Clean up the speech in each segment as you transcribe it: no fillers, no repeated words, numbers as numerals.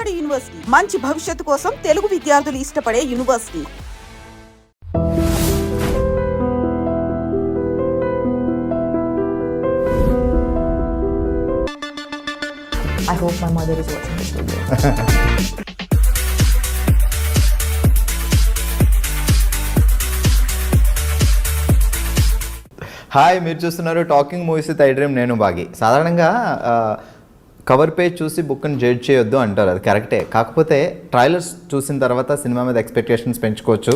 ఉమ్మడి యూనివర్సిటీ, మంచి భవిష్యత్తు కోసం తెలుగు విద్యార్థులు ఇష్టపడే university. I hope my mother is watching this video. Hi, మీరు చూస్తున్నారు talking movies with I dream. నేను బాగి. సాధారణంగా కవర్ పేజ్ చూసి బుక్ని జడ్జ్ చేయొద్దు అంటారు, అది కరెక్టే. కాకపోతే ట్రైలర్స్ చూసిన తర్వాత సినిమా మీద ఎక్స్పెక్టేషన్స్ పెంచుకోవచ్చు.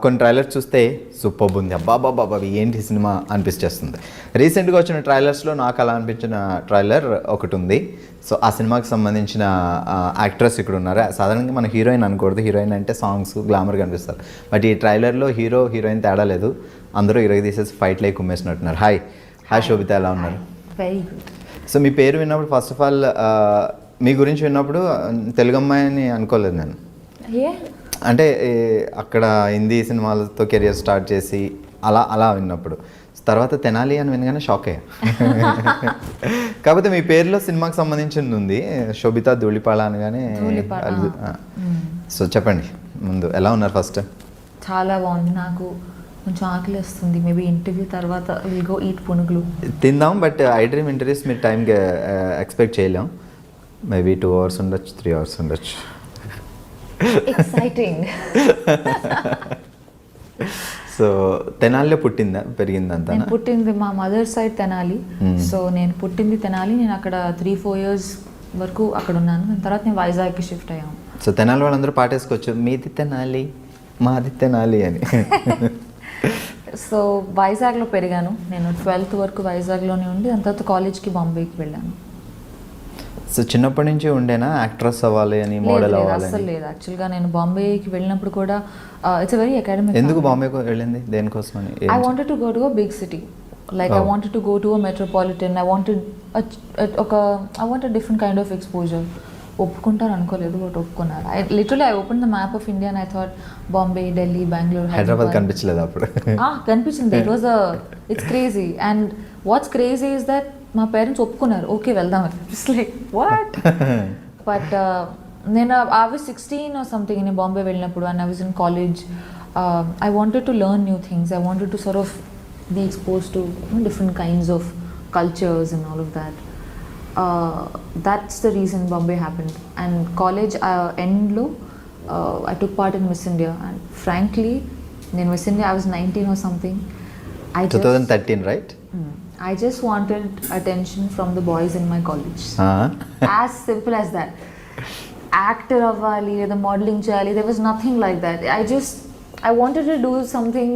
కొన్ని ట్రైలర్స్ చూస్తే సూపర్ ఉంది, అబ్బాబాబా ఏంటి సినిమా అనిపిస్తుంది. రీసెంట్గా వచ్చిన ట్రైలర్స్లో నాకు అలా అనిపించిన ట్రైలర్ ఒకటి ఉంది. సో ఆ సినిమాకి సంబంధించిన యాక్ట్రెస్ ఇక్కడ ఉన్నారు. సాధారణంగా మన హీరోయిన్ అనకూడదు, హీరోయిన్ అంటే సాంగ్స్ గ్లామర్గా అనిపిస్తారు. బట్ ఈ ట్రైలర్లో హీరో హీరోయిన్ తేడా లేదు, అందరూ ఇరగ తీసేసి ఫైట్లే కుమ్మేసినట్టున్నారు. హాయ్ శోభిత, ఎలా ఉన్నారు? Very good. సో మీ పేరు విన్నప్పుడు ఫస్ట్ ఆఫ్ ఆల్ మీ గురించి విన్నప్పుడు తెలుగు అమ్మాయిని అనుకోలేదు నేను. అంటే అక్కడ హిందీ సినిమాలతో కెరియర్ స్టార్ట్ చేసి అలా విన్నప్పుడు, తర్వాత తెనాలి అని వినగానే షాక్ అయ్యా. కాకపోతే మీ పేరులో సినిమాకి సంబంధించింది ఉంది, శోభిత ధూళిపాళ అనగానే. సో చెప్పండి ముందు, ఎలా ఉన్నారు? ఫస్ట్ చాలా బాగుంది. నాకు కొంచెం ఆకలి వస్తుంది. మేబీ ఇంటర్వ్యూ తర్వాత విల్ గో ఈట్ పునుగులు తిందాం. బట్ ఐ డ్రీమ్ ఇంటర్వ్యూస్ మీరు టైంకి ఎక్స్పెక్ట్ చేయలేం. మేబీ 2 hours ఉండొచ్చు, 3 hours ఉండొచ్చు. ఎక్సైటింగ్. సో తెనాలిలో పుట్టిందా పెరిగిందంతా? నేను పుట్టింది మా మదర్ సైడ్ తెనాలి. సో నేను పుట్టింది తెనాలి. నేను అక్కడ 3-4 years వరకు అక్కడ ఉన్నాను. దాని తర్వాత నేను వైజాగ్కి షిఫ్ట్ అయ్యాను. సో తెనాలి వాళ్ళందరూ పాటేసుకోవచ్చు, మీది తెనాలి మాది తెనాలి అని. సో వైజాగ్లో పెరిగాను. నేను 12th వరకు వైజాగ్లోనే ఉండి దాని తర్వాత కాలేజ్కి బాంబేకి వెళ్ళాను. సో చిన్నప్పటి నుంచి ఉండేనా యాక్ట్రెస్ అవ్వాలి అని, మోడల్ అవ్వాలి? అసలు లేదు. యాక్చువల్గా నేను బాంబేకి వెళ్ళినప్పుడు కూడా ఇట్స్ వెరీ అకాడమిక్. ఎందుకు బాంబేకి వెళ్ళింది, దేనికోసం అని? I wanted to go to a big city. Like I wanted to go to a metropolitan. I wanted different kind of exposure. ఒప్పుకుంటారు అనుకోలేదు, బట్ ఒప్పుకున్నారు. I open the map of India and I thought Bombay, Delhi, Bengaluru, Hyderabad కనిపించలేదు అప్పుడు? కనిపించింది. It's crazy. And what's crazy is that మా parents ఒప్పుకున్నారు, okay వెళ్దాం. It's like what. But నేను ఐ వాజ్ 16 or something నేను బాంబే వెళ్ళినప్పుడు, and I was in college. I wanted to learn new things. I wanted to sort of be expose to different kinds of cultures and all of that. That's the reason Bombay happened. And college end lo I took part in Miss India, and frankly in Miss India I was 19 or something. 2013, right? I just wanted attention from the boys in my college. As simple as that. Actor avvali or the modeling cheyali, there was nothing like that. I wanted to do something.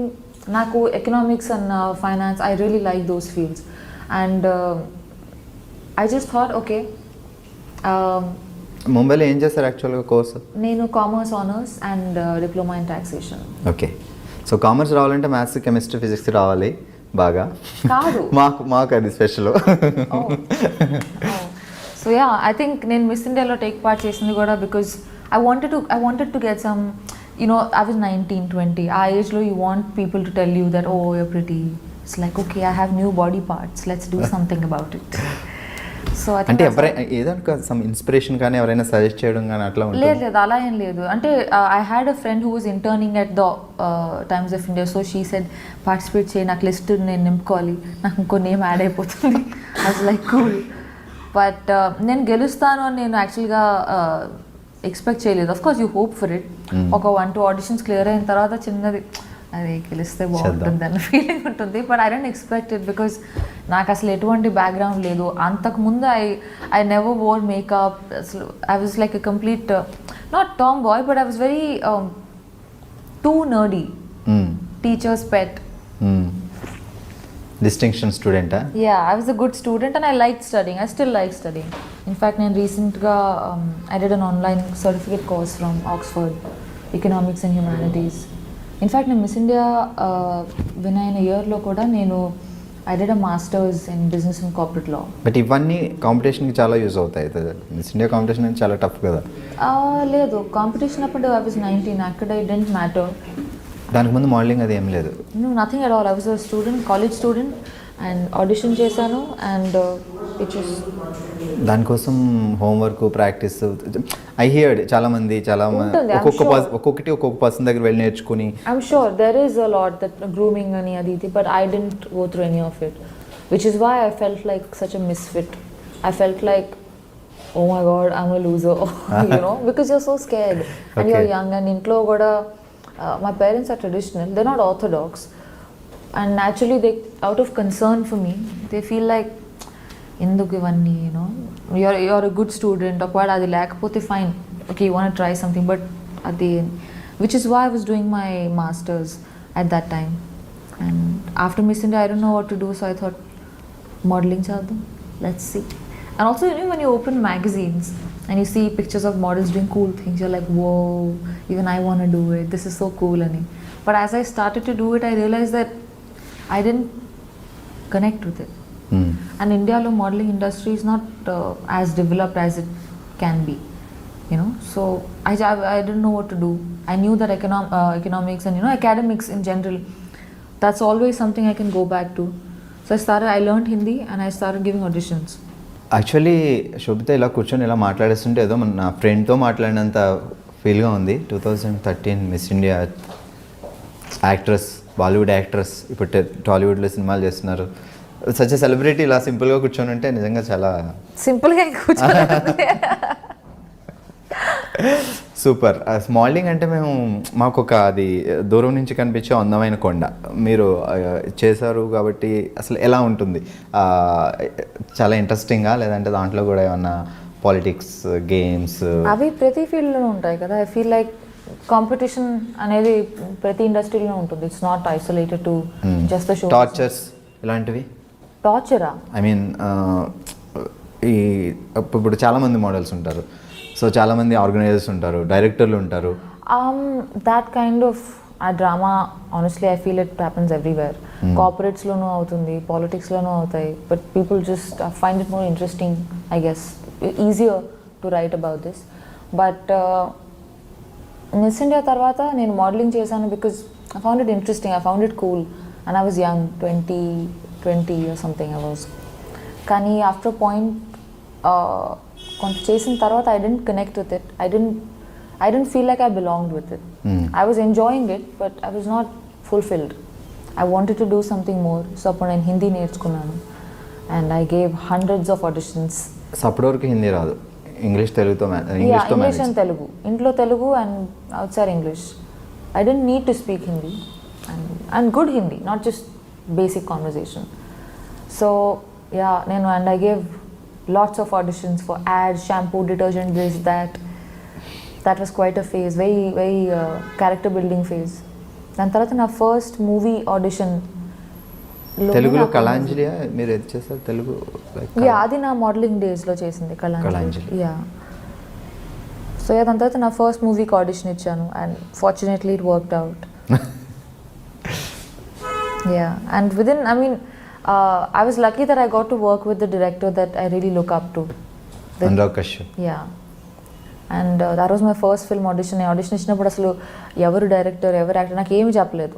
Naku economics and finance, I really like those fields. And I just thought, okay. ముంబైలో ఏం చేస్తారు యాక్చువల్గా course? నేను commerce honours and diploma in taxation. Okay. So commerce రావాలంటే maths, chemistry, physics రావాలి బాగా. కాదు, మాకు అది special. So yeah, I think నేను మిస్ ఇండియాలో టేక్ పార్ట్ చేసింది కూడా because I wanted to get some, I was 19-20. ఆ ఏజ్లో you want people to tell you that, oh you're pretty. It's like, okay, I have new body parts, let's do something about it. So అంటే ఎవరైనా ఏదైనా some inspiration కానీ ఎవరైనా suggest చేయడం కానీ అట్లా ఉంటుంది? లేదు, అలా ఏం లేదు. అంటే I had a friend who was interning at the Times of India. So she said, participate చేయి, నాకు లిస్ట్ నేను నింపుకోవాలి, నాకు ఇంకో నేమ్ యాడ్ అయిపోతుంది. I was like cool. But నేను గెలుస్తాను అని నేను యాక్చువల్గా ఎక్స్పెక్ట్ చేయలేదు. Of course you hope for it. ఒక 1-2 auditions క్లియర్ అయిన తర్వాత చిన్నది, అది గెలిస్తే బాగుంటుంది అన్న ఫీలింగ్ ఉంటుంది. But I don't expect it because నాకు అసలు ఎటువంటి బ్యాక్గ్రౌండ్ లేదు. అంతకుముందు ఐ నెవర్ వోర్ మేకప్. అసలు I was like a complete not tomboy, but I was very too nerdy. Teachers pet. Distinction స్టూడెంటా? Yeah, I was a good student and I like studying. I still like studying. In fact నేను రీసెంట్గా I did an online certificate course from Oxford, economics and humanities. In fact నేను miss India win అయిన ఇయర్లో కూడా నేను I did a masters in business and corporate law. But ఇవన్నీ కాంపిటీషన్కి చాలా use అవుతాయి. మిస్ ఇండియా కాంపిటీషన్ అనేది చాలా టఫ్ కదా? లేదు, కాంపిటీషన్ అప్పుడు ఐ వాజ్ 19. అక్కడ ఇట్ డెంట్ మ్యాటర్. దానికి ముందు మోడలింగ్ అది ఏం లేదు? Nothing at all. I was a student, college student, and audition చేశాను. And pictures. దానికోసం హోంవర్క్ ప్రాక్టీస్ ఐ హియర్డ్ చాలా ఉంటుంది, I'm ఒక్కొక్కటి ఒక్కొక్క పర్సన్ దగ్గర వెళ్ళి నేర్చుకుని. I'm sure there is a lot that grooming and aditi, but I didn't go through any of it, which is why I felt like such a misfit. I felt like, oh my god, I'm a loser, you know, because you're so scared and Okay. you're young, and intlo goda my parents are traditional, they're not orthodox, and naturally they, out of concern for me, they feel like ఎందుకు ఇవన్నీ, you know, you're a good student, ఒకవేళ అది లేకపోతే fine, okay, you want to try something, but అది, which is why I was doing my masters at that time. And after Miss India I don't know what to do, so I thought modeling చేద్దాం, let's see. And also, you know, when you open magazines and you see pictures of models doing cool things, you're like, whoa, even I want to do it, this is so cool. But as I started to do it, I realized that I didn't connect with it. And India lo modeling industry is not as developed as it can be, you know, so I didn't know what to do. I knew that economics and, you know, academics in general, that's always something I can go back to. So I learned Hindi and I started giving auditions. Actually Sobhita ఇలా కూర్చొని ఇలా మాట్లాడేస్తుంటే ఏదో నా ఫ్రెండ్తో మాట్లాడినంత ఫీల్గా ఉంది. 2013 miss India actress, Bollywood actress, ఇప్పుడు టాలీవుడ్లో సినిమాలు చేస్తున్నారు. సచ్ ఎ సెలబ్రిటీ ఇలా సింపుల్గా కూర్చొని ఉంటే నిజంగా చాలా సింపుల్గా సూపర్. మోడలింగ్ అంటే మాకు ఒక అది దూరం నుంచి కనిపించే అందమైన కొండ మీరు చేశారు కాబట్టి అసలు ఎలా ఉంటుంది? చాలా ఇంట్రెస్టింగ్గా, లేదంటే దాంట్లో కూడా ఏమన్నా పాలిటిక్స్, గేమ్స్ అవి ప్రతి ఫీల్డ్లోనూ ఉంటాయి కదా. ఐ ఫీల్ లైక్ కాంపిటీషన్ అనేది ప్రతి ఇండస్ట్రీలో ఉంటుంది. It's not isolated to just the show. Tortures ఇలాంటివి? టార్చరా? ఐ మీన్ ఈ ఇప్పుడు చాలామంది మోడల్స్ ఉంటారు, సో చాలామంది ఆర్గనైజర్స్ ఉంటారు, డైరెక్టర్లు ఉంటారు. That kind of uh drama honestly I feel it happens everywhere. కార్పొరేట్స్లోనూ అవుతుంది, పాలిటిక్స్లోనూ అవుతాయి, but people just find it more interesting, I guess easier to write about this. But Miss India తర్వాత నేను మోడలింగ్ చేశాను because I found it interesting, I found it cool, and I was young, 20 or something I was. కానీ after point కొంత చేసిన తర్వాత I didn't connect with it. I didn't feel like I belonged with it. I was enjoying it, but I was not fulfilled. I wanted to do something more. So appudu nenu Hindi నేర్చుకున్నాను and I gave hundreds of auditions. So అప్పటి వరకు హిందీ రాదు, English తెలుగుతో English and Telugu. ఇంట్లో Telugu and outside English. I didn't need to speak Hindi and good Hindi, not just basic conversation. So yeah, and I gave lots of auditions for ads, shampoo, detergent, this, that was quite a phase, very character building phase. దాని తర్వాత నా first movie audition తెలుగులో కళాంజలి మీరు ఏది చేస్తారు? తెలుగు అది నా modelling డేస్లో చేసింది కళాంజలి. సో దాని తర్వాత నా ఫస్ట్ మూవీకి ఆడిషన్ ఇచ్చాను and fortunately it worked out. And within, I mean, I was lucky that I got to work with the director that I really look up to. Anurag Kashyap. Yeah. And that was my first film audition. I audition ఇచ్చినప్పుడు అసలు ఎవరు director, ఎవరు actor నాకు ఏమి చెప్పలేదు.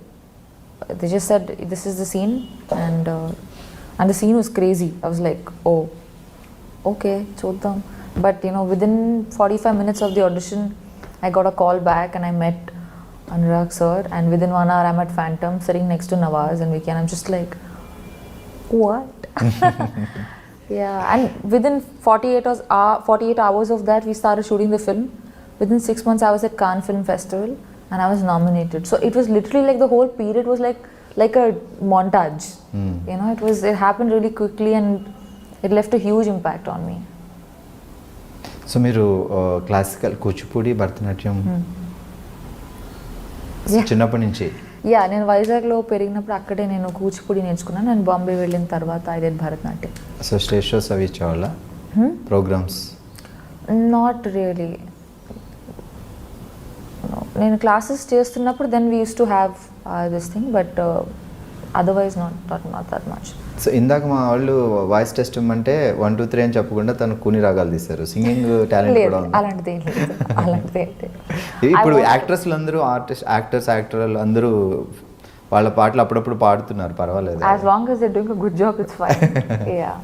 They just said, this is the scene, and the scene was crazy. I was like, oh, okay, చూద్దాం. But you know, within 45 minutes of the audition, I got a call back and I met Anurag sir, and within 1 hour I'm at Phantom sitting next to Nawaz and Vicky, and I'm just like, what? Yeah, and within 48 hours of that we started shooting the film. Within 6 months I was at Cannes Film Festival and I was nominated. So it was literally like the whole period was like a montage. You know, it happened really quickly and it left a huge impact on me. So మీరు classical Kuchipudi, Bharatanatyam చిన్నప్పటి నుంచి? నేను వైజాగ్లో పెరిగినప్పుడు అక్కడే నేను కూచిపూడి నేర్చుకున్నాను. నేను బాంబే వెళ్ళిన తర్వాత I did Bharatanatyam. So stage shows అవి ఇచ్చేవాళ్ళ ప్రోగ్రామ్స్? Not really. నేను క్లాసెస్ చేస్తున్నప్పుడు then we use to have this thing, but otherwise not that much. So ఇందాక మా వాళ్ళు వాయిస్ టెస్ట్ ఇమ్మంటే 1 2 3 అని చెప్పకుండా తను కూని రాగాలు తీశారు. సింగింగ్ టాలెంట్ కూడా ఉంది? అలాంటిది ఇప్పుడు యాక్ట్రెస్లు అందరూ యాక్టర్లు అందరూ వాళ్ళ పాటలు అప్పుడప్పుడు పాడుతున్నారు, పర్వాలేదు. As long as they're doing a good job, it's fine. Yeah.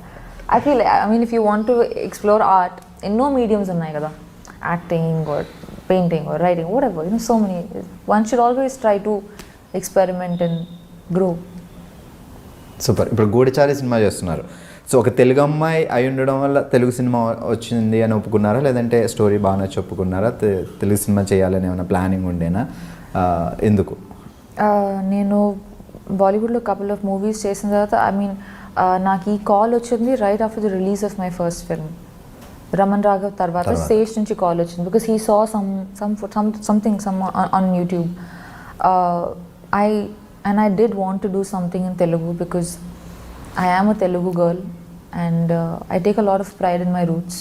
I feel, I mean, if you want to explore art, ఎన్నో మీడియమ్స్ ఉన్నాయి కదా, acting or painting or writing, whatever, you know, so many. One should always try to experiment and grow. Super. ఇప్పుడు గూఢచారి cinema చేస్తున్నారు. So ఒక తెలుగు అమ్మాయి అయి ఉండడం వల్ల తెలుగు సినిమా వచ్చింది అని ఒప్పుకున్నారా, లేదంటే స్టోరీ బాగా నచ్చి ఒప్పుకున్నారా, తెలుగు సినిమా చేయాలని ఏమైనా ప్లానింగ్ ఉండేనా, ఎందుకు? నేను బాలీవుడ్లో కపుల్ ఆఫ్ మూవీస్ చేసిన తర్వాత, ఐ మీన్ నాకు ఈ కాల్ వచ్చింది right after the release of my first film Raman Raghav. తర్వాత సేజ్ నుంచి కాల్ వచ్చింది, because he saw something on YouTube. I did want to do something in Telugu because I am a Telugu girl and I take a lot of pride in my roots.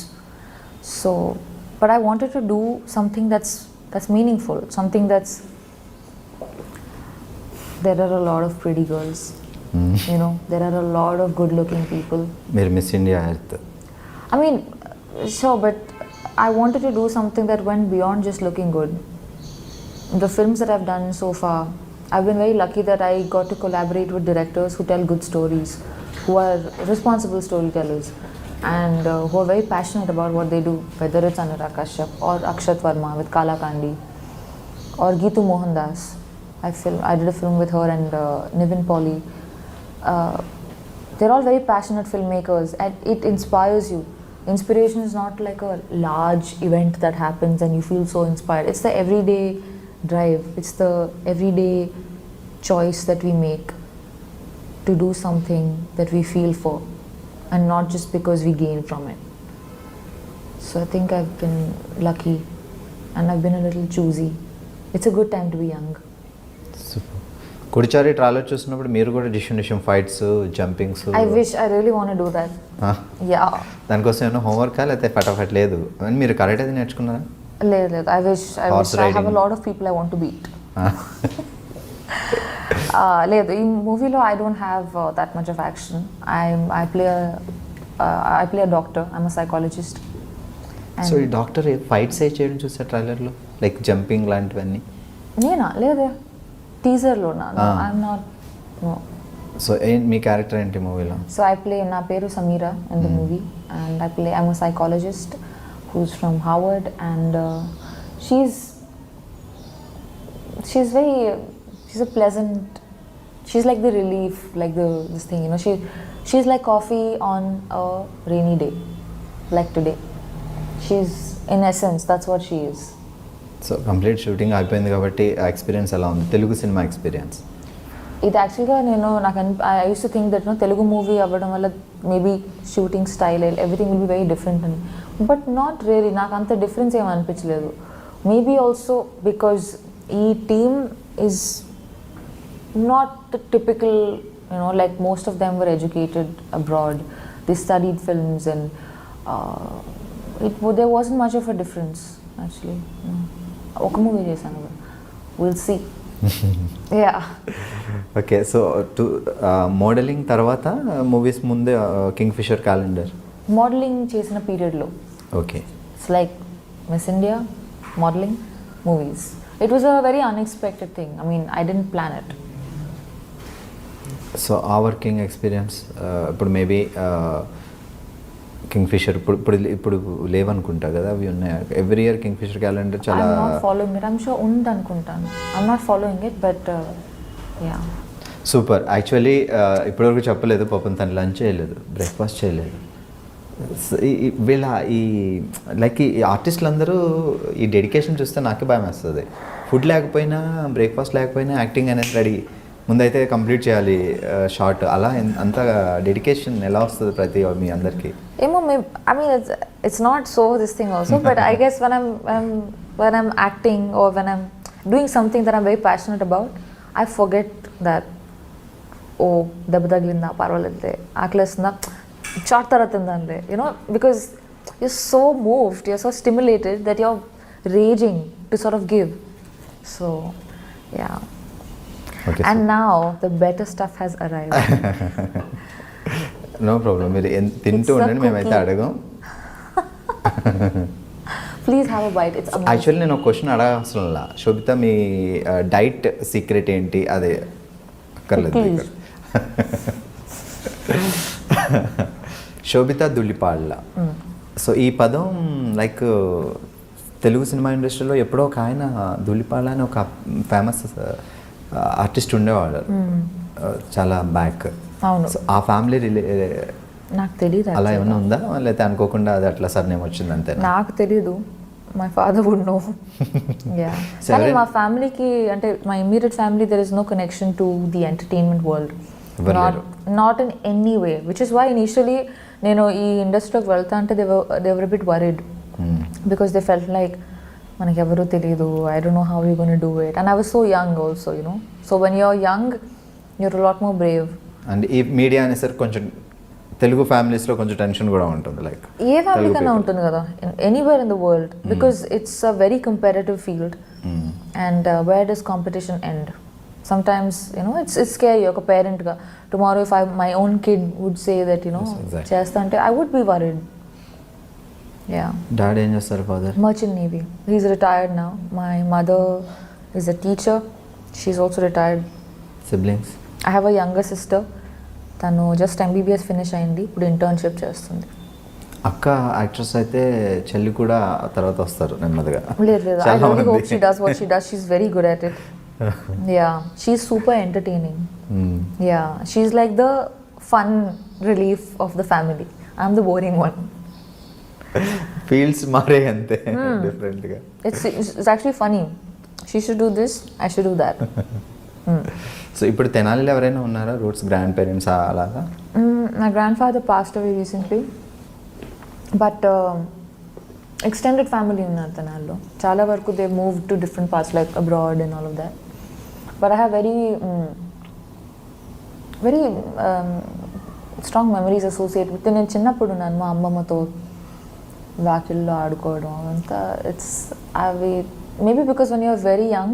So, but I wanted to do something that's meaningful, something that's, there are a lot of pretty girls, you know, there are a lot of good looking people. Mere Miss India Earth. I mean, sure, but I wanted to do something that went beyond just looking good. The films that I've done so far, I've been very lucky that I got to collaborate with directors who tell good stories, who are responsible storytellers, and who are very passionate about what they do, whether it's Anurag Kashyap or Akshat Verma with Kala Kandi, or Geetu Mohandas. I did a film with her and Nivin Pauly. They're all very passionate filmmakers, and it inspires you. Inspiration is not like a large event that happens and you feel so inspired. It's the everyday drive. It's the everyday choice that we make to do something that we feel for, and not just because we gain from it. So I think I've been lucky and I've been a little choosy. It's a good time to be young. కుడిచారి trailer చూసినప్పుడు మీరు కూడా డిషన్ fights, jumpings, I really want to do that. Yeah. దానికోసం ఏమైనా హోంవర్కా లేకపోతే ఫటాఫట్ లేదు అని మీరు కరెక్ట్ అయితే నేర్చుకున్నారా? లేదు. I wish I have a lot of people I want to beat. లేదు, ఈ మూవీలో I don't have that much of action. I play a doctor. I'm a psychologist. So ఈ డాక్టర్ ఫైట్స్ ఏ చేయడం చూసా ట్రైలర్లో, లైక్ జంపింగ్ లాంటివన్నీ? నేనా? లేదా, టీజర్లోనా? I'm not. నో. సో మీ క్యారెక్టర్ ఏంటి మూవీలో? సో నా పేరు Sameera in the movie, and I'm a psychologist who's from Harvard, and she's a pleasant, she's like the relief, like this thing, you know, she's like coffee on a rainy day, like today. She's, in essence, that's what she is. So complete shooting అయిపోయింది కాబట్టి ఆ experience ఎలా ఉంది, Telugu cinema experience? ఇది యాక్చువల్గా I used to think that Telugu movie అవ్వడం వల్ల maybe shooting style everything will be very different అని, బట్ నాట్ రియలీ. నాకు అంత డిఫరెన్స్ ఏమీ అనిపించలేదు. మేబీ ఆల్సో బికాజ్ ఈ team is not typical, like most of them were educated abroad. They studied films and there wasn't much of a difference actually. ఒక movie చేశాను, we'll see. Yeah. Okay. So modelling తర్వాత movies ముందే Kingfisher calendar modelling చేసిన పీరియడ్లో. Okay. It's like miss India, modelling, movies. It was a very unexpected thing. I mean I dent plan it. So ఆ working experience ఇప్పుడు maybe Kingfisher ఇప్పుడు లేవనుకుంటా కదా, అవి ఉన్నాయి ఎవ్రీ ఇయర్ కింగ్ఫిషర్ క్యాలెండర్ చాలా. I'm not following it. I'm sure ఉంది అనుకుంటాను. I'm not following it, but yeah. Super. Actually ఇప్పటివరకు చెప్పలేదు పాపం, తను లంచ్ చేయలేదు, బ్రేక్ఫాస్ట్ చేయలేదు. వీళ్ళ లైక్ ఈ ఆర్టిస్టులు అందరూ ఈ డెడికేషన్ చూస్తే నాకే భయం వేస్తుంది. ఫుడ్ లేకపోయినా, బ్రేక్ఫాస్ట్ లేకపోయినా యాక్టింగ్ అనేది రెడీ, ముందైతే కంప్లీట్ చేయాలి షార్ట్, అలా అంత డెడికేషన్ ఎలా వస్తుంది ప్రతి మీ అందరికీ? ఏమో, I mean it's not so this thing also, but I guess when I'm acting or when I'm doing something that I'm very passionate about, I forget that, oh, దెబ్బ తగిలిందా, పర్వాలేదులే, ఆకలేస్తుందా, షార్ట్ తర్వాత తిందంటే, because you're so moved, you're so stimulated that you're raging to sort of give. So yeah. Okay, and now the better stuff has arrived. No problem. మీరు తింటూ ఉండండి, మేమైతే అడగం. Please have a bite. It's amazing. Actually నేను ఒక question అడగాల్సిన, శోభిత మీ diet secret ఏంటి? అదే అక్కర్లేదు ఇక్కడ. శోభిత దులిపాళ్ళ. సో ఈ పదం లైక్ తెలుగు సినిమా ఇండస్ట్రీలో ఎప్పుడో ఒక ఆయన దులిపాళ్ళ అని ఒక ఫేమస్ ఆర్టిస్ట్ ఉండేవాడు చాలా బ్యాక్. అవును. సో ఆ ఫ్యామిలీ నాకు తెలియదు అలా ఏమైనా ఉందా, లేకపోతే అనుకోకుండా అది అట్లా సర్నేమ్ వచ్చింది అంతే? నాకు తెలీదు. My father would know. Yeah, కానీ మా ఫ్యామిలీకి అంటే my immediate family there is no connection to the entertainment world, not in any way, which is why initially నేను ఈ ఇండస్ట్రీలోకి వెళ్తా అంటే they were bit worried because they felt like మనకి ఎవరూ తెలియదు, I don't know how you gonna do it, and I was so young also, you know. So when you're young you're lot more Brave. And ఈ media అనేసరికి కొంచెం తెలుగు ఫ్యామిలీస్లో కొంచెం tension కూడా ఉంటుంది, లైక్ ఏ ఫ్యామిలీ కన్నా ఉంటుంది కదా, anywhere in the world, because it's a very comparative field and where does competition end. Sometimes, you know, it's scary. Oka parent ga tomorrow if my own kid would say that, you know, chesta ante I would be worried. Yeah. Dad em chestaru father? Merchant Navy. He's retired now. My mother is a teacher. She's also retired. Siblings? I have a younger sister. Tanu just MBBS finish ayindi. Ippudu internship chestundi. అక్క actress అయితే చెల్లి కూడా తర్వాత వస్తారు నెమ్మదిగా. లేదు I really hope she does what she does. She's very good at it. Yeah, she's super entertaining. Yeah, she's like the fun relief of the family. I'm the boring one. Fields మారే అంతే different గా. It's actually funny. She should do this, I should do that. So ఇప్పుడు తెనాలిలో ఎవరైనా ఉన్నారా roots grand parents అలాగా? My grandfather passed away recently, but extended family ఉన్నారు తెనాలిలో. చాలా వరకు they moved to different parts like abroad and all of that. But I have very strong memories associated with. నేను చిన్నప్పుడు ఉన్నాను మా అమ్మమ్మతో వాకిల్లో ఆడుకోవడం అదంతా. ఇట్స్ అవి maybe because when you're very young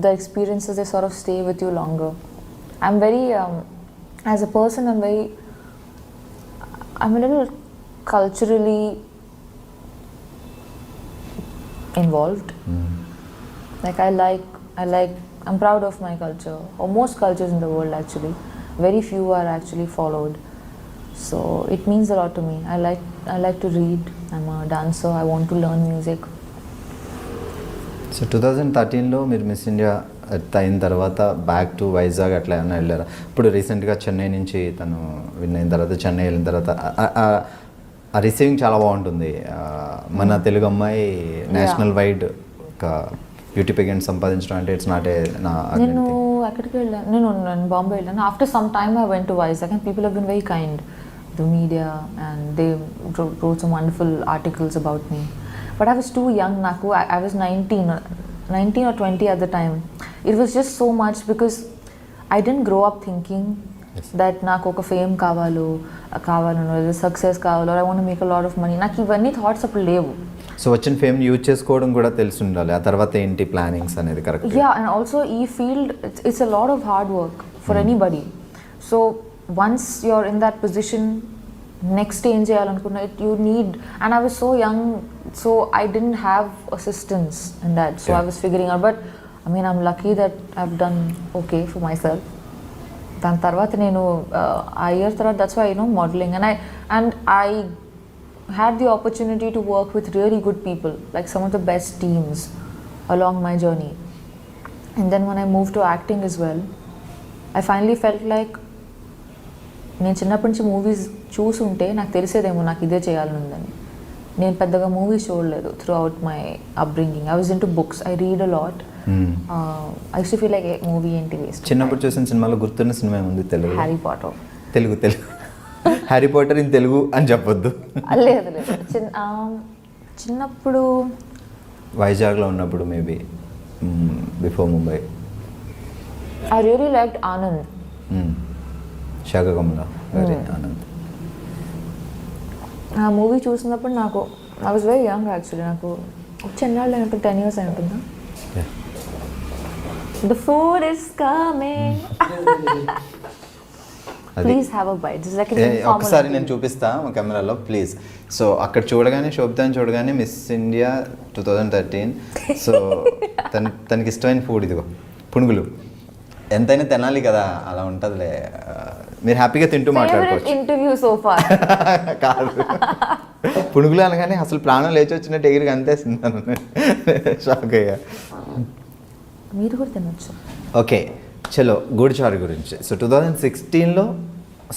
the experiences they sort of stay with you longer. I'm very as a person I'm a little culturally involved. Like I'm proud of my culture, or most cultures in the world actually. Very few are actually followed. So it means a lot to me. I like to read. I'm a dancer. I want to learn music. So 2013లో మీరు Miss India అయిన తర్వాత back to Vizag అట్లా ఏమైనా వెళ్ళారా? ఇప్పుడు రీసెంట్గా చెన్నై నుంచి తను విన్ అయిన తర్వాత చెన్నై వెళ్ళిన తర్వాత ఆ రిసీవింగ్ చాలా బాగుంటుంది. మన తెలుగు అమ్మాయి నేషనల్ వైడ్ ఒక బ్యూటీ పెగెంట్ సంపాదించడం అంటే ఇట్స్ నాట్ ఏ నేను అక్కడికి వెళ్ళాను, నేను బాంబే వెళ్ళాను. After some time I went to Vizag and people have been very kind, the media, and they wrote some wonderful articles about me. But I was too young. I was 19 or 20 at the time. It was just so much because I didn't grow up thinking that నాకు ఒక fame కావాలో success కావాలో, I want to make a lot of money. నాకు ఇవన్నీ thoughts అప్పుడు లేవు. So వచ్చిన fame use చేసుకోవడం కూడా తెలిసి ఉండాలి. ఆ తర్వాత ఏంటి ప్లానింగ్స్ అనేది కరెక్ట్. యా, అండ్ ఆల్సో ఈ field it's a lot of hard work for anybody. So once you're in that position, next ఏం చేయాలనుకున్నా you need, and I was so young, so I didn't have assistance in that. So I was figuring out, but I mean I'm lucky that I have done okay for myself. దాని తర్వాత నేను ఆ year తర్వాత that's why modelling, and I had the opportunity to work with really good people, like some of the best teams along my journey. And then when I moved to acting as well, I finally felt like నేను చిన్నప్పటి నుంచి movies చూసుంటే నాకు తెలిసేదేమో నాకు ఇదే చేయాలని ఉందని. నేను పెద్దగా మూవీస్ చూడలేదు throughout my upbringing. I was into books, I read a lot. I used to feel like movie ఏంటి వేస్ట్. చిన్నప్పుడు చూసిన సినిమాలో గుర్తున్న సినిమా ఉంది Telugu? Harry Potter. Telugu Harry Potter in Telugu అని చెప్పొద్దు. లేదు చిన్నప్పుడు వైజాగ్లో ఉన్నప్పుడు maybe before Mumbai. I really liked Anand. శాఖకమల గారి ఆనంద్. ఆ మూవీ చూసినప్పుడు నాకు I was very young actually. నాకు చిన్నాళ్ళు అయినప్పుడు 10 years అయి ఉంటుందా. The food is coming, please have a bite. ఒకసారి నేను చూపిస్తా మా కెమెరాలో ప్లీజ్. సో అక్కడ చూడగానే శోభితాని చూడగానే మిస్ ఇండియా 2013. సో తనకి ఇష్టమైన ఫుడ్ ఇదిగో పునుగులు. ఎంతైనా తినాలి కదా, అలా ఉంటుందిలే. మీరు హ్యాపీగా తింటూ ఫేవరెట్ మాట్లాడుకోవచ్చు. Interview so far. కాదు, పునుగులు అనగానే అసలు ప్రాణం లేచి వచ్చినట్టు ఎగిరికి అంతేస్తున్నాను, షాక్ అయ్యా. మీరు కూడా తినొచ్చు. ఓకే, చలో గూడిచారు గురించి. సో 2016లో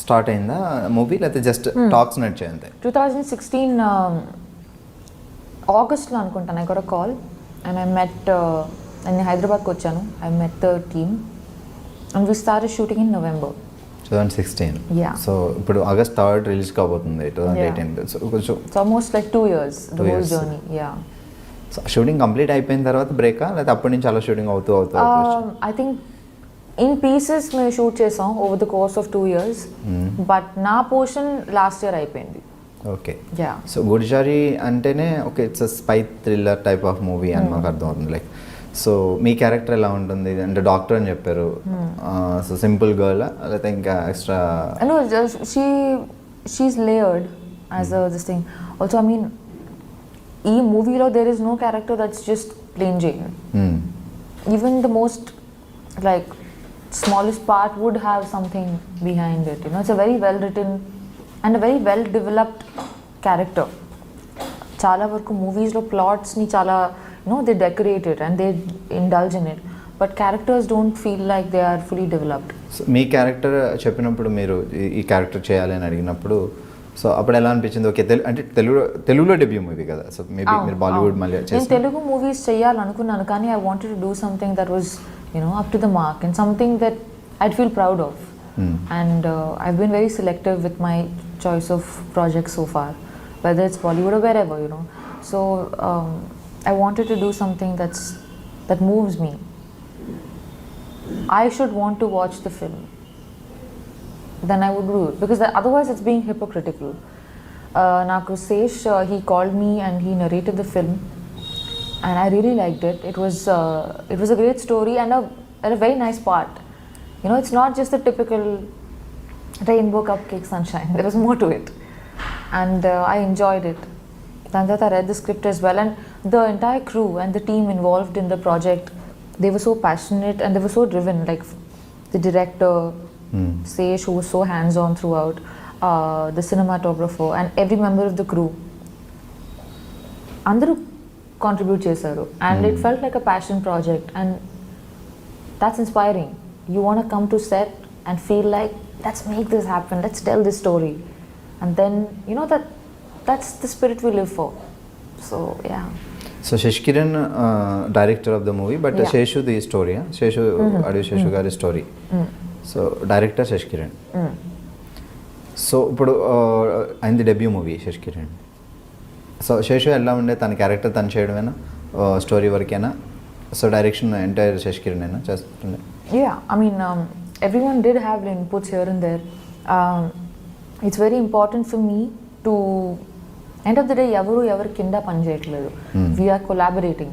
స్టార్ట్ అయిందా మూవీ, లేకపోతే జస్ట్ టాక్స్ నడిచాయి అంతే? 2016 ఆగస్ట్లో అనుకుంటాను. I got a call and I met, నేను హైదరాబాద్కి వచ్చాను. I met the team and we started shooting in November 2016. Yeah. So ఇప్పుడు ఆగస్ట్ 3rd రిలీజ్ కాబోతుంది 2018. సో కొంచెం it's almost like 2 years the whole journey. Yeah. So shooting complete అయిపోయిన తర్వాత బ్రేకా, లేకపోతే అప్పటి నుంచి అలా షూటింగ్ అవుతూ ఐ థింక్ ఇన్ పీసెస్ మేము షూట్ చేసాం over the course of 2 years, but నా పోర్షన్ లాస్ట్ ఇయర్ అయిపోయింది. ఓకే. యా. సో గుడిచారి అంటేనే okay, it's spy thriller type of movie అని మాకు అర్థం అవుతుంది. లైక్ సో మీ క్యారెక్టర్ ఎలా ఉంటుంది అంటే, డాక్టర్ అని చెప్పారు, సో సింపుల్ గర్ల్ లేకపోతే ఇంకా extra? No, she's layered as this thing. Also, I mean, ఈ మూవీలో there is no character that's just plain Jane. Even the most like smallest part would have something behind it. You know, it's a very well written and a very well developed character. చాలా వరకు మూవీస్లో ప్లాట్స్ని చాలా they decorate it and they indulge in it, but characters don't feel like they are fully developed. So మీ character చెప్పినప్పుడు, మీరు ఈ character చేయాలి అని అడిగినప్పుడు, సో అప్పుడు ఎలా అనిపించింది? ఓకే, అంటే తెలుగులో డెబ్యూ మూవీ కదా, సో మేబీ మీరు బాలీవుడ్ మళ్ళీ నేను తెలుగు మూవీస్ చేయాలనుకున్నాను, కానీ I wanted to do something that was up to the mark and something that I'd feel proud of. And I've been very selective with my choice of projects so far, whether it's Bollywood or wherever, so I wanted to do something that moves me. I should want to watch the film, then I would do it, because otherwise it's being hypocritical. Naku Sesh, he called me and he narrated the film, and I really liked it. It was a great story and a very nice part. It's not just the typical rainbow cupcake sunshine. There was more to it, and I enjoyed it. Then I read the script as well, and the entire crew and the team involved in the project, they were so passionate and they were so driven. Like the director, Sesh, who was so hands-on throughout, the cinematographer, and every member of the crew. Andaru contribute chesaru, and it felt like a passion project, and that's inspiring. You want to come to set and feel like, let's make this happen, let's tell this story, and then that's the spirit we live for. So yeah. So Sashikiran director of the movie, but Seshu the story, Seshu Adivi Seshu గారి story. So director Sashikiran. So ఇప్పుడు అయింది debut movie Sashikiran. So Seshu ఎలా ఉండే, తన character తను చేయడమేనా, story వరకేనా? So direction entire Sashikiran అయినా చేస్తుండే? Yeah, I mean, everyone did have inputs here and there. It's very important for me to, end of the day, ఎవరు కింద పని చేయట్లేదు. We are collaborating.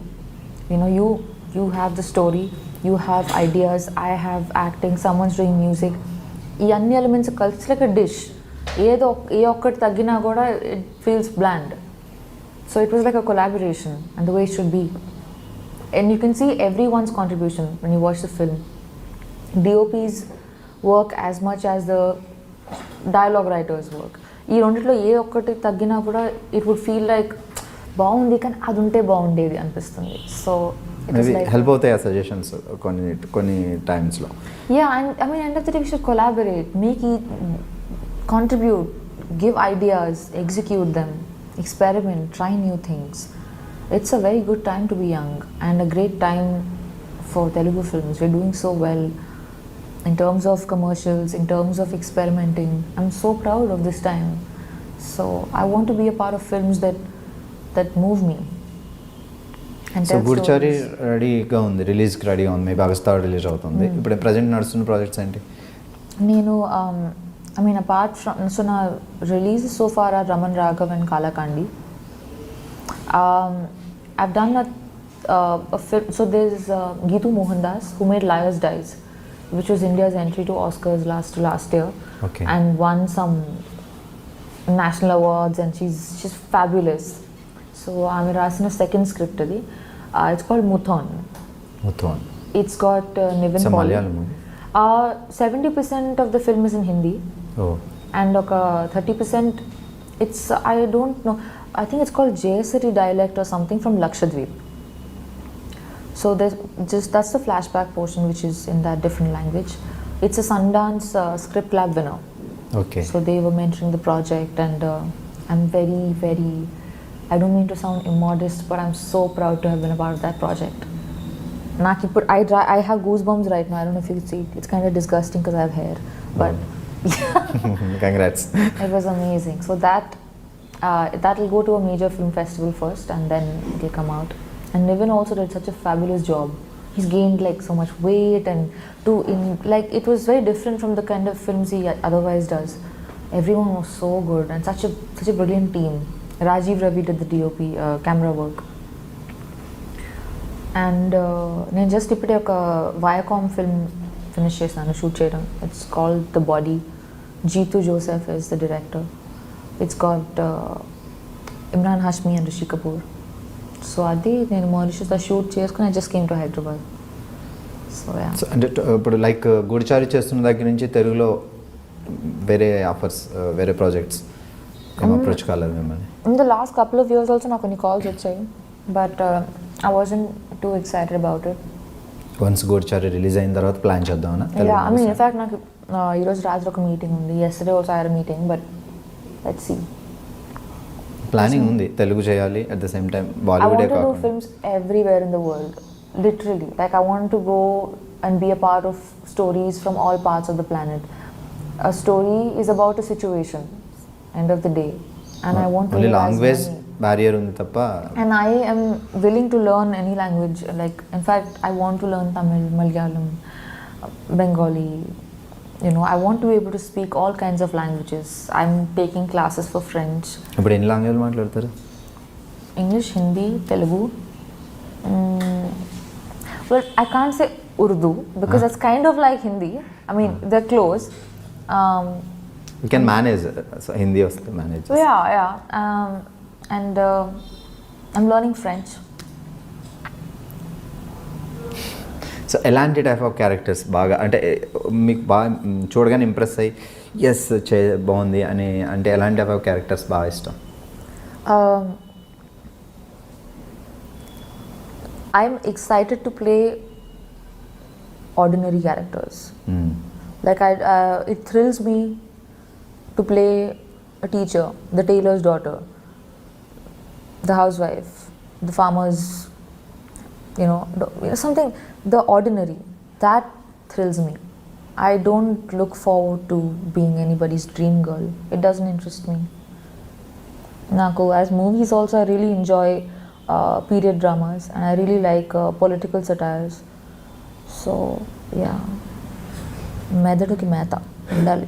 You have the story, you have ideas, I have acting, someone's doing music. ఈ అన్ని elements కలిసి like a dish. ఏ ఒక్కటి తగ్గినా కూడా it feels bland. So it was like a collaboration, and the way it should be. And you can see everyone's contribution when you watch the film. DOP's work as much as the dialogue writers work. ఈ రెండిట్లో ఏ ఒక్కటి తగ్గినా కూడా it would feel like బాగుంది, కానీ అది ఉంటే బాగుండేది అనిపిస్తుంది. సో హెల్ప్ అవుతాయి ఆ సజెషన్స్ కొన్ని టైమ్స్లో. Yeah, and I mean end of the day we should collaborate, make ఈ contribute, give ideas, execute them, experiment, try new things. It's a very good time to be young and a great time for Telugu films. We're doing so well in terms of commercials, in terms of experimenting. I'm so proud of this time. So I want to be a part of films that move me. So Goodachari రెడీగా ఉంది, రిలీజ్కి రెడీగా ఉంది, maybe August 3rd release అవుతుంది. ఇప్పుడు present నడుస్తున్న projects ఏంటి? నేను I mean, apart from, so now releases so far are Raman Raghav and Kalakandi. I've done a film, so there's Geetu Mohandas, who made Liars Dies, which was India's entry to Oscars last year. Okay. And won some national awards, and she's fabulous. So I'm writing a second script today. It's called Muthon. Muthon. It's got Nivin It's a Pauly. Malayalam movie. 70% of the film is in Hindi, oh and 30% it's I don't know. I think it's called Jayasari dialect or something from Lakshadweep. So there's just that's the flashback portion which is in that different language. It's a Sundance script lab winner. Okay So they were mentoring the project, and I'm very, very. I don't mean to sound immodest, but I'm so proud to have been a part of that project. I have goosebumps right now. I don't know if you can see it. It's kind of disgusting because I have hair, but congrats it was amazing. So that'll go to a major film festival first, and then it'll come out. And Niven also did such a fabulous job. He's gained like so much weight, and it was very different from the kind of films he otherwise does. Everyone was so good, and such a brilliant team. Rajiv Ravi did the DOP camera work, and నేను just ఇప్పుడే ఒక Viacom film finish చేశాను shoot చేయడం. It's called the body. Jitu Joseph is the director. It's got Imran Hashmi and Rishi Kapoor. So అది నేను మారిషస్లో shoot చేసుకుని I just came to Hyderabad. So yeah. So అంటే ఇప్పుడు లైక్ గూఢచారి చేస్తున్న దగ్గర నుంచి తెలుగులో వేరే ఆఫర్స్ వేరే ప్రాజెక్ట్స్ ఏం అప్రోచ్ కాలేదు మిమ్మల్ని? In the last couple of years also నాకు కొన్ని కాల్స్ వచ్చాయి, but I wasn't too excited about it. Once Goodachari release అయిన తర్వాత ప్లాన్ చేద్దామన్నా? Yeah, I mean, in fact, నాకు ఈరోజు రాత్రి ఒక మీటింగ్ ఉంది. Yesterday also I had a meeting, but let's see. Planning ఉంది తెలుగు చేయాలి, at the same time I బాలీవుడే want to do కాకుండా. films everywhere in the world, literally. Like I want to go and be a part of stories from all parts of the planet. A story is about a situation, end of the day, and I want to only live as language many. Barrier ఉంది తప్ప. And I am willing to learn any language. Like, in fact, I want to learn Tamil, Malayalam, Bengali. You know, I want to be able to speak all kinds of languages. I'm taking classes for French, ఇప్పుడు ఎన్ని language మాట్లాడతారు? English, Hindi, Telugu. Well, I can't say Urdu because that's kind of like Hindi. I mean, they're close. You can manage, Hindi వస్తే manage. So yeah. And I'm learning French. So ఎలాంటి type of characters బాగా అంటే మీకు బాగా చూడగానే impress అయ్యి yes బాగుంది అని అంటే ఎలాంటి టైప్ ఆఫ్ క్యారెక్టర్స్ బాగా ఇష్టం? I'm excited to play ordinary characters. Like it thrills me to play a teacher, the tailor's daughter, the housewife, the farmer's, something, the ordinary. That thrills me. I don't look forward to being anybody's dream girl. It doesn't interest me. Naku, as movies also, I really enjoy period dramas, and I really like political satires. So, yeah. మెదడుకి మేత ఉండాలి.